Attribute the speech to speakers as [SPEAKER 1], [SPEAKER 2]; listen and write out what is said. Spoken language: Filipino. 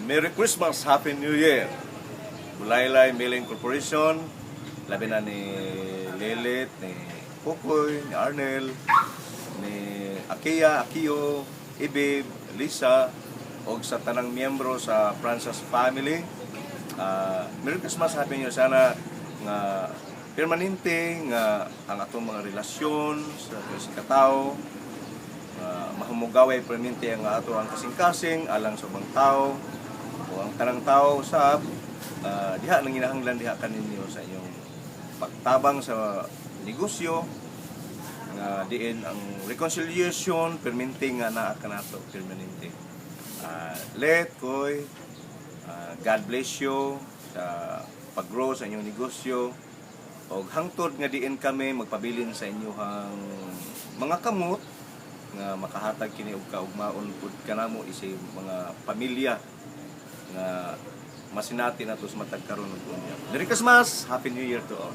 [SPEAKER 1] Merry Christmas, Happy New Year. Bulaylay Milling Corporation, labi na ni Lelit, ni Kukoy, ni Arnel, ni Akiyo, Ibib, Lisa, o sa tanang miyembro sa Francis family. Merry Christmas, Happy New Year. Sana nga permanente nga ang atong mga relasyon sa katao, mahumugaway permanente ang ato ang kasing-kasing alang sa mga tao o ang tanang tao sa diha nang ginahanglan diha kaninyo sa inyong pagtabang sa negosyo nga diin ang reconciliation permanente nga naa kanato permanente. Let koy God bless you sa pag-grow sa inyong negosyo o hangtod nga diin kami magpabilin sa inyong mga kamot nga makahatag kini og kaugmaon pud kanamo isay mga pamilya nga masinati nato sa matag karon ug unya. Merry Christmas, Happy New Year to all.